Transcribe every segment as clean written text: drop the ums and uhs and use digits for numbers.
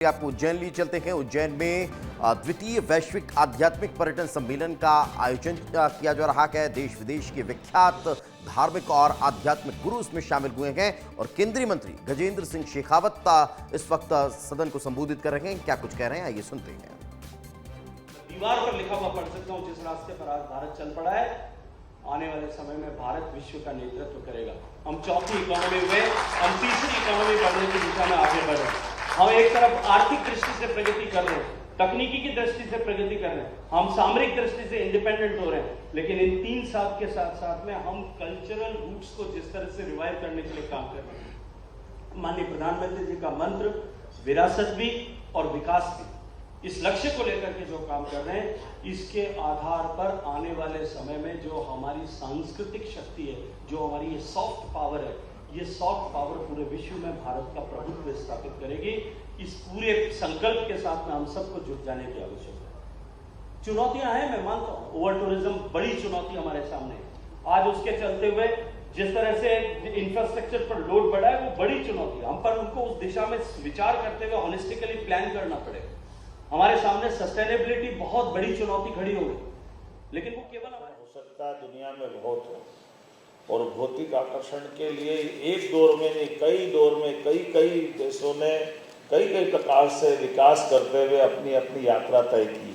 आपको उज्जैन लिए चलते हैं। उज्जैन में द्वितीय वैश्विक आध्यात्मिक पर्यटन सम्मेलन का आयोजन किया जा रहा है। देश विदेश के विख्यात धार्मिक और आध्यात्मिक गुरु इसमें शामिल हुए हैं और केंद्रीय मंत्री गजेंद्र सिंह शेखावत इस वक्त सदन को संबोधित कर रहे हैं। क्या कुछ कह रहे हैं, आइए सुनते हैं। दीवार पर लिखा हुआ पढ़ सकता हूं, जिस रास्ते पर आज भारत चल पड़ा है, आने वाले समय में भारत विश्व का नेतृत्व करेगा। हम चौथी इकोनॉमी हुए, हम तीसरी इकोनॉमी बढ़ने की दिशा में आगे बढ़ रहे हैं। हम एक तरफ आर्थिक दृष्टि से प्रगति कर रहे हैं, तकनीकी की दृष्टि से प्रगति कर रहे हैं, हम सामरिक दृष्टि से इंडिपेंडेंट हो रहे हैं, लेकिन इन तीन साथ के साथ साथ में हम कल्चरल रूट्स को जिस तरह से रिवाइव करने के लिए काम कर रहे हैं। माननीय प्रधानमंत्री जी का मंत्र विरासत भी और विकास भी, इस लक्ष्य को लेकर के जो काम कर रहे हैं, इसके आधार पर आने वाले समय में जो हमारी सांस्कृतिक शक्ति है, जो हमारी ये सॉफ्ट पावर है, ये सॉफ्ट पावर पूरे विश्व में भारत का प्रभुत्व स्थापित करेगी। इस पूरे संकल्प के साथ में हम सबको जुट जाने की आवश्यकता है। चुनौतियां हैं, मैं मानता हूं, ओवर टूरिज्म बड़ी चुनौती हमारे सामने है। आज उसके चलते हुए जिस तरह से इंफ्रास्ट्रक्चर पर लोड बढ़ा है, वो बड़ी चुनौती है। हम पर उनको उस दिशा में विचार करते हुए होलिस्टिकली प्लान करना पड़ेगा। हमारे सामने सस्टेनेबिलिटी बहुत बड़ी चुनौती खड़ी होगी, लेकिन वो केवल हो सकता है दुनिया में बहुत हो, और भौतिक आकर्षण के लिए एक दौर में नहीं, कई दौर में कई देशों ने कई प्रकार से विकास करते हुए अपनी अपनी यात्रा तय की,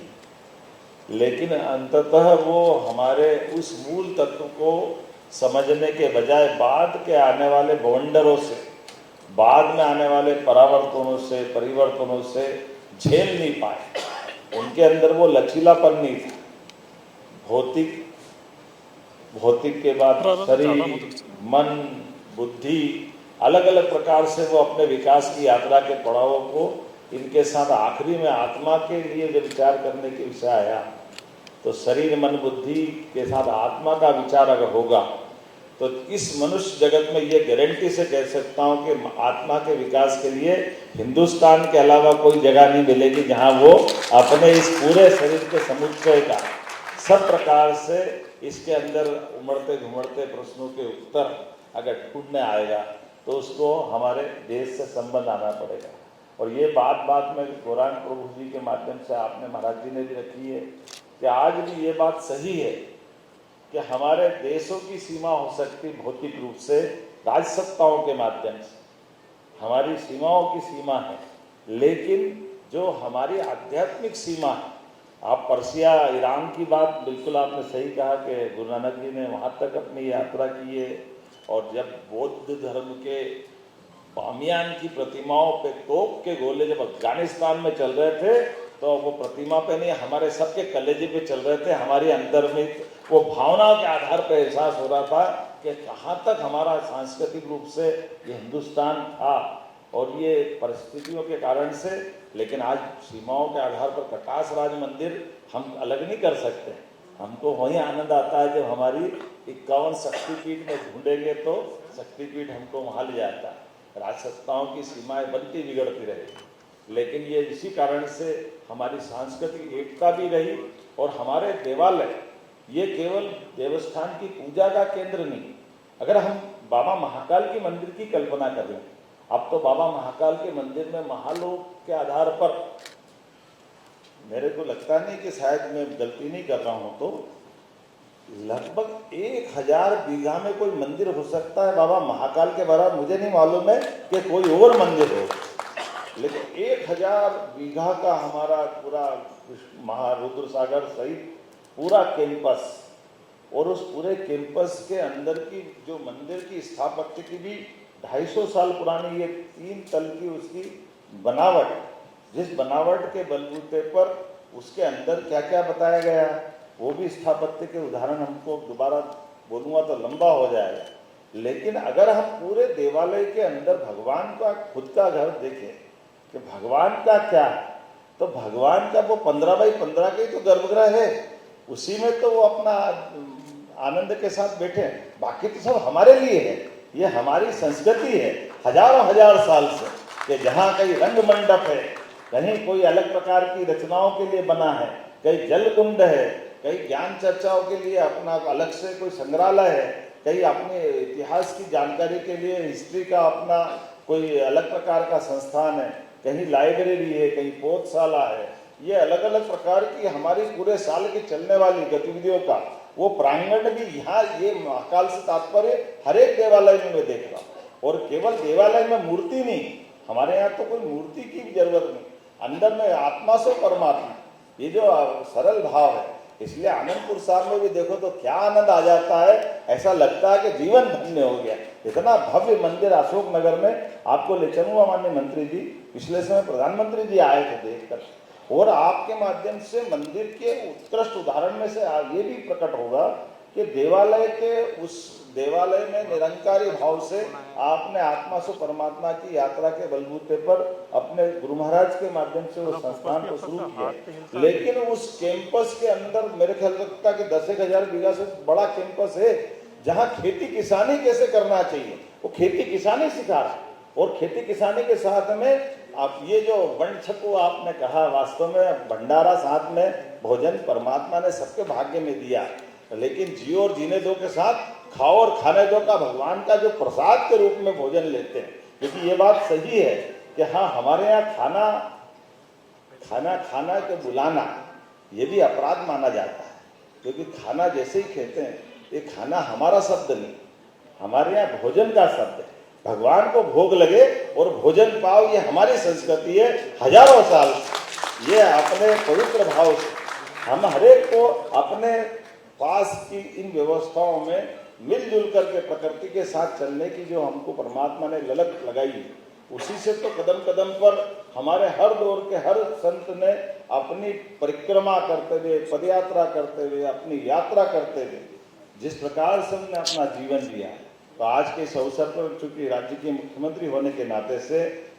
लेकिन अंततः वो हमारे उस मूल तत्व को समझने के बजाय बाद के आने वाले बवंडरों से, बाद में आने वाले परिवर्तनों से झेल नहीं पाए। उनके अंदर वो लचीलापन नहीं था। भौतिक के बाद शरीर, मन, बुद्धि, अलग अलग प्रकार से वो अपने विकास की यात्रा के पड़ावों को, इनके साथ आखिरी में आत्मा के लिए जब विचार करने के विषय आया, तो शरीर, मन, बुद्धि के साथ आत्मा का विचार अगर होगा, तो इस मनुष्य जगत में ये गारंटी से कह सकता हूँ कि आत्मा के विकास के लिए हिंदुस्तान के अलावा कोई जगह नहीं मिलेगी जहाँ वो अपने इस पूरे शरीर के समुच्चय का सब प्रकार से इसके अंदर उमड़ते घुमड़ते प्रश्नों के उत्तर अगर ढूंढने आएगा, तो उसको हमारे देश से संबंध आना पड़ेगा। और ये बात में गौरांग प्रभु जी के माध्यम से आपने, महाराज जी ने भी रखी है कि आज भी ये बात सही है कि हमारे देशों की सीमा हो सकती भौतिक रूप से राजसत्ताओं के माध्यम से, हमारी सीमाओं की सीमा है, लेकिन जो हमारी आध्यात्मिक सीमा है, आप पर्सिया, ईरान की बात बिल्कुल आपने सही कहा कि गुरु नानक जी ने वहाँ तक अपनी यात्रा की है, और जब बौद्ध धर्म के बामियान की प्रतिमाओं पे तोप के गोले जब अफगानिस्तान में चल रहे थे, तो वो प्रतिमा पे नहीं, हमारे सबके कलेजे पे चल रहे थे। हमारे अंदर में वो भावनाओं के आधार पर एहसास हो रहा था कि कहाँ तक हमारा सांस्कृतिक रूप से ये हिंदुस्तान था, और ये परिस्थितियों के कारण से, लेकिन आज सीमाओं के आधार पर कटास राज मंदिर हम अलग नहीं कर सकते। हमको वही आनंद आता है जब हमारी 51 शक्तिपीठ में ढूंढेंगे तो शक्तिपीठ हमको वहाँ ले जाता है। राजसत्ताओं की सीमाएं बनती बिगड़ती रहेगी, लेकिन ये इसी कारण से हमारी सांस्कृतिक एकता भी रही। और हमारे देवालय ये केवल देवस्थान की पूजा का केंद्र नहीं। अगर हम बाबा महाकाल के मंदिर की कल्पना करें, अब तो बाबा महाकाल के मंदिर में महालोक के आधार पर, मेरे को लगता नहीं कि शायद मैं गलती नहीं कर रहा हूं, तो लगभग 1000 बीघा में कोई मंदिर हो सकता है बाबा महाकाल के बराबर। मुझे नहीं मालूम है कि कोई और मंदिर हो, लेकिन 1000 बीघा का हमारा पूरा महारुद्र सागर सहित पूरा कैंपस, और उस पूरे कैंपस के अंदर की जो मंदिर की स्थापत्य की भी 250 साल पुरानी ये 3 तल की उसकी बनावट, जिस बनावट के बलबूते पर उसके अंदर क्या क्या बताया गया, वो भी स्थापत्य के उदाहरण हमको दोबारा बोलूँगा तो लंबा हो जाएगा। लेकिन अगर हम पूरे देवालय के अंदर भगवान का खुद का घर देखें कि भगवान का क्या है, तो भगवान का वो 15 बाई 15 का ही तो गर्भगृह है, उसी में तो वो अपना आनंद के साथ बैठे। बाकी तो सब हमारे लिए है, ये हमारी संस्कृति है हजार साल से, कि जहाँ कहीं रंग मंडप है, कहीं कोई अलग प्रकार की रचनाओं के लिए बना है, कहीं जल कुंड है, कहीं ज्ञान चर्चाओं के लिए अपना अलग से कोई संग्रहालय है, कहीं अपने इतिहास की जानकारी के लिए हिस्ट्री का अपना कोई अलग प्रकार का संस्थान है, कहीं लाइब्रेरी है, कहीं पौधशाला है। ये अलग अलग प्रकार की हमारी पूरे साल की चलने वाली गतिविधियों का वो प्रांगण भी यहाँ, ये महाकाल से तात्पर्य हर एक देवालय में मैं देख रहा हूँ। और केवल देवालय में मूर्ति नहीं, हमारे यहाँ तो कोई मूर्ति की भी जरूरत नहीं, अंदर में आत्मा से परमात्मा, ये जो सरल भाव है। इसलिए आनंदपुर साहब में भी देखो तो क्या आनंद आ जाता है, ऐसा लगता है कि जीवन धन्य हो गया। इतना भव्य मंदिर अशोक नगर में आपको ले चलूंगा माननीय मंत्री जी, पिछले समय प्रधानमंत्री जी आए थे देखकर, और आपके माध्यम से मंदिर के उत्कृष्ट उदाहरण में से ये भी प्रकट होगा कि देवालय के उस देवालय में निरंकारी भाव से आपने आत्मा से परमात्मा की यात्रा के बलबूते पर अपने गुरु महाराज के माध्यम से उस संस्थान को शुरू किया। लेकिन उस कैंपस के अंदर मेरे ख्याल लगता है कि 10,000 बीघा से बड़ा कैंपस है, जहाँ खेती किसानी कैसे करना चाहिए वो खेती किसानी सिखा रहा है। और खेती किसानी के साथ में आप ये जो वंड छको आपने कहा, वास्तव में भंडारा साथ में भोजन परमात्मा ने सबके भाग्य में दिया, लेकिन जियो और जीने दो के साथ खाओ और खाने दो का भगवान का जो प्रसाद के रूप में भोजन लेते हैं। क्योंकि ये बात सही है कि हाँ, हमारे यहाँ खाना के बुलाना ये भी अपराध माना जाता है, क्योंकि खाना जैसे ही कहते हैं, ये खाना हमारा शब्द नहीं, हमारे यहाँ भोजन का शब्द है। भगवान को भोग लगे और भोजन पाओ, ये हमारी संस्कृति है हजारों साल। ये अपने पवित्र भाव से हम हरेक को अपने पास की इन व्यवस्थाओं में मिलजुल करके प्रकृति के साथ चलने की जो हमको परमात्मा ने ललक लगाई है, उसी से तो कदम कदम पर हमारे हर दौर के हर संत ने अपनी परिक्रमा करते हुए, पदयात्रा करते हुए, अपनी यात्रा करते हुए जिस प्रकार से उन्होंने अपना जीवन जिया। तो आज के इस अवसर पर चूंकि राज्य के मुख्यमंत्री होने के नाते से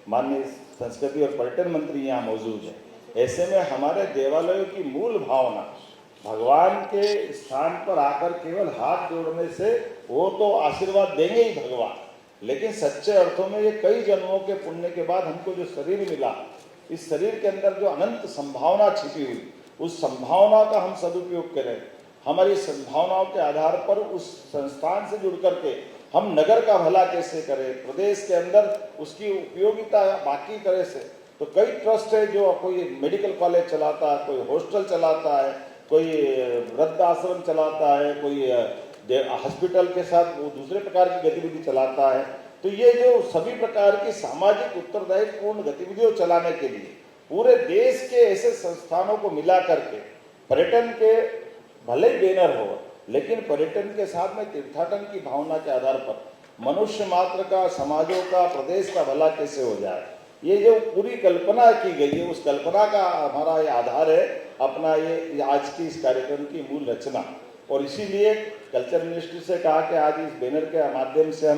माननीय संस्कृति और पर्यटन मंत्री यहाँ मौजूद है, ऐसे में हमारे देवालयों की मूल भावना भगवान के स्थान पर आकर केवल हाथ जोड़ने से वो तो आशीर्वाद देंगे ही भगवान, लेकिन सच्चे अर्थों में ये कई जन्मों के पुण्य के बाद हमको जो शरीर मिला, इस शरीर के अंदर जो अनंत संभावना छिपी हुई, उस संभावना का हम सदुपयोग करें। हमारी संभावनाओं के आधार पर उस संस्थान से जुड़ करके हम नगर का भला कैसे करें, प्रदेश के अंदर उसकी उपयोगिता बाकी तरह से। तो कई ट्रस्ट है जो कोई मेडिकल कॉलेज चलाता है, कोई हॉस्टल चलाता है, कोई वृद्ध आश्रम चलाता है, कोई हॉस्पिटल के साथ वो दूसरे प्रकार की गतिविधि चलाता है। तो ये जो सभी प्रकार की सामाजिक उत्तरदायित्वपूर्ण गतिविधियों चलाने के लिए पूरे देश के ऐसे संस्थानों को मिला करके पर्यटन के भले ही बैनर हो, लेकिन पर्यटन के साथ में तीर्थाटन की भावना के आधार पर मनुष्य मात्र का, समाजों का, प्रदेश का भला कैसे हो जाए, ये जो पूरी कल्पना की गई है, उस कल्पना का हमारा ये आधार है अपना ये आज की इस कार्यक्रम की मूल रचना। और इसीलिए कल्चर मिनिस्ट्री से कहा कि आज इस बैनर के माध्यम से हम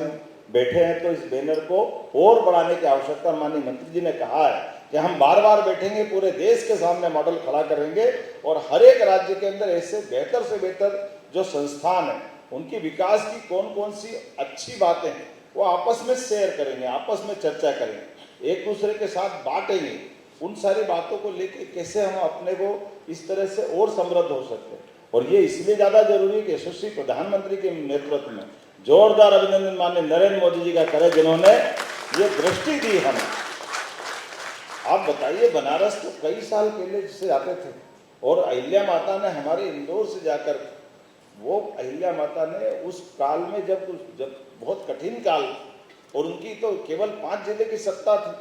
बैठे हैं, तो इस बैनर को और बढ़ाने की आवश्यकता माननीय मंत्री जी ने कहा है कि हम बार बार बैठेंगे, पूरे देश के सामने मॉडल खड़ा करेंगे और हर एक राज्य के अंदर ऐसे बेहतर से बेहतर जो संस्थान है उनकी विकास की कौन कौन सी अच्छी बातें हैं वो आपस में शेयर करेंगे, आपस में चर्चा करेंगे, एक दूसरे के साथ बांटेंगे। उन सारी बातों को लेकर कैसे हम अपने को इस तरह से और समृद्ध हो सकते हैं। और ये इसलिए ज्यादा जरूरी है कि यशस्वी प्रधानमंत्री के नेतृत्व में जोरदार अभिनंदन माननीय नरेंद्र मोदी जी का करें, जिन्होंने ये दृष्टि दी हमें। आप बताइए, बनारस तो कई साल पहले जिसे आते थे और अहिल्या माता ने हमारे इंदौर से जाकर, वो अहिल्या माता ने उस काल में जब बहुत कठिन काल और उनकी तो केवल 5 जिले की सत्ता थी,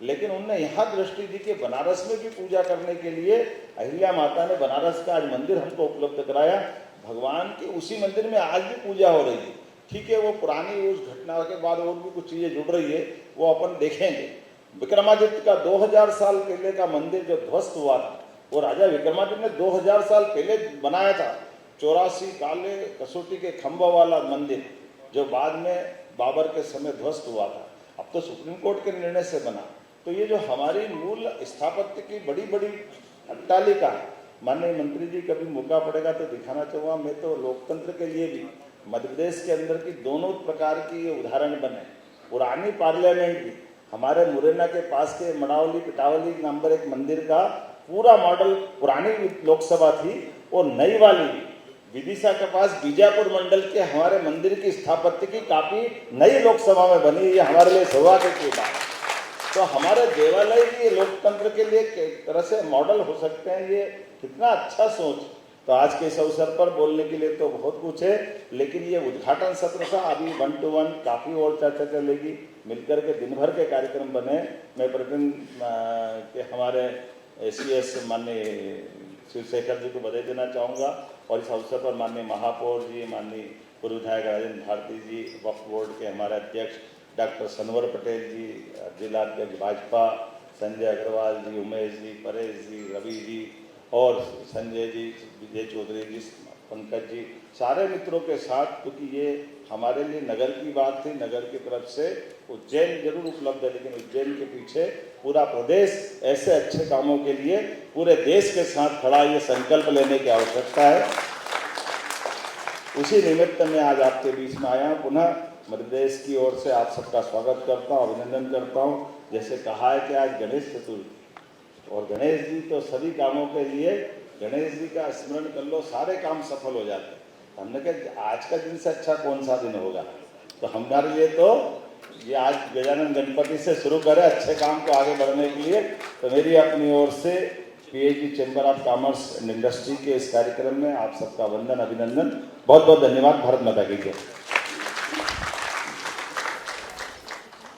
लेकिन उनने यहाँ दृष्टि दी कि बनारस में भी पूजा करने के लिए अहिल्या माता ने बनारस का आज मंदिर हमको उपलब्ध कराया। भगवान की उसी मंदिर में आज भी पूजा हो रही है। ठीक है, वो पुरानी उस घटना के बाद और भी कुछ चीजें जुड़ रही है, वो अपन देखेंगे। विक्रमादित्य का 2000 साल पहले का मंदिर जो ध्वस्त हुआ था, वो राजा विक्रमादित्य ने 2000 साल पहले बनाया था। 84 काले कसौटी के खंभा वाला मंदिर जो बाद में बाबर के समय ध्वस्त हुआ था, अब तो सुप्रीम कोर्ट के निर्णय से बना। तो ये जो हमारी मूल स्थापत्य की बड़ी बड़ी अट्टालिका, माननीय मंत्री जी कभी मौका पड़ेगा तो दिखाना चाहूँगा। मैं तो लोकतंत्र के लिए भी मध्य प्रदेश के अंदर की दोनों प्रकार की ये उदाहरण बने। पुरानी पार्लियामेंट भी हमारे मुरैना के पास के मड़ावली पिटावली नंबर 1 मंदिर का पूरा मॉडल पुरानी लोकसभा थी, और नई वाली विदिशा के पास बीजापुर मंडल के हमारे मंदिर की स्थापत्य की काफी नई लोकसभा में बनी। ये हमारे लिए सौभाग्य की बात। तो हमारे देवालय भी ये लोकतंत्र के लिए एक तरह से मॉडल हो सकते हैं। ये कितना अच्छा सोच। तो आज के इस अवसर पर बोलने के लिए तो बहुत कुछ है, लेकिन ये उद्घाटन सत्र था। अभी 1 to 1 काफ़ी और चर्चा चलेगी, मिलकर के दिन भर के कार्यक्रम बने। मैं पर्यटन के हमारे ACS माननीय शिवशेखर जी को बधाई देना चाहूँगा, और इस अवसर पर माननीय महापौर जी, माननीय पूर्व विधायक राजेंद्र भारती जी, वक्फ बोर्ड के हमारे अध्यक्ष डॉक्टर सनवर पटेल जी, जिला अध्यक्ष भाजपा संजय अग्रवाल जी, उमेश जी, परेश जी, रवि जी और संजय जी, विजय चौधरी जी, पंकज जी, सारे मित्रों के साथ, क्योंकि ये हमारे लिए नगर की बात थी। नगर की तरफ से उज्जैन जरूर उपलब्ध है, लेकिन उज्जैन के पीछे पूरा प्रदेश ऐसे अच्छे कामों के लिए पूरे देश के साथ खड़ा, ये संकल्प लेने की आवश्यकता है। उसी निमित्त में आज आपके बीच में आया हूँ। पुनः मध्य प्रदेश की ओर से आप सबका स्वागत करता हूँ, अभिनंदन करता हूँ। जैसे कहा है कि आज गणेश चतुर्थी, और गणेश जी तो सभी कामों के लिए, गणेश जी का स्मरण कर लो, सारे काम सफल हो जाते हैं। हमने कहा आज का दिन से अच्छा कौन सा दिन होगा, तो हमारे लिए तो ये आज गजानन गणपति से शुरू करें अच्छे काम को आगे बढ़ने के लिए। तो मेरी अपनी ओर से PHD chamber of commerce and industry के इस कार्यक्रम में आप सबका वंदन, अभिनंदन, बहुत बहुत धन्यवाद। भारत माता की जय।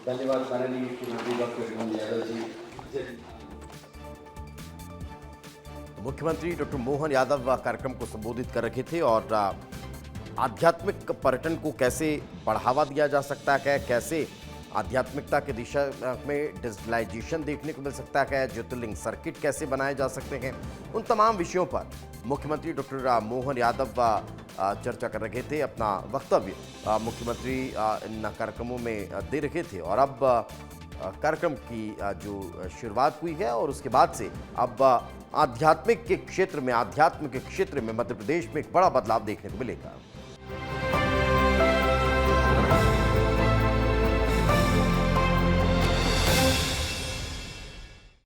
धन्यवाद माननीय मुख्यमंत्री डॉक्टर मोहन यादव जी। मुख्यमंत्री डॉक्टर मोहन यादव कार्यक्रम को संबोधित कर रहे थे और आध्यात्मिक पर्यटन को कैसे बढ़ावा दिया जा सकता है, कैसे आध्यात्मिकता के दिशा में डिजिटलाइजेशन देखने को मिल सकता है, ज्योतिर्लिंग सर्किट कैसे बनाए जा सकते हैं, उन तमाम विषयों पर मुख्यमंत्री डॉक्टर मोहन यादव चर्चा कर रहे थे। अपना वक्तव्य मुख्यमंत्री इन कार्यक्रमों में दे रहे थे और अब कार्यक्रम की जो शुरुआत हुई है और उसके बाद से अब आध्यात्म के क्षेत्र में मध्य प्रदेश में एक बड़ा बदलाव देखने को मिलेगा।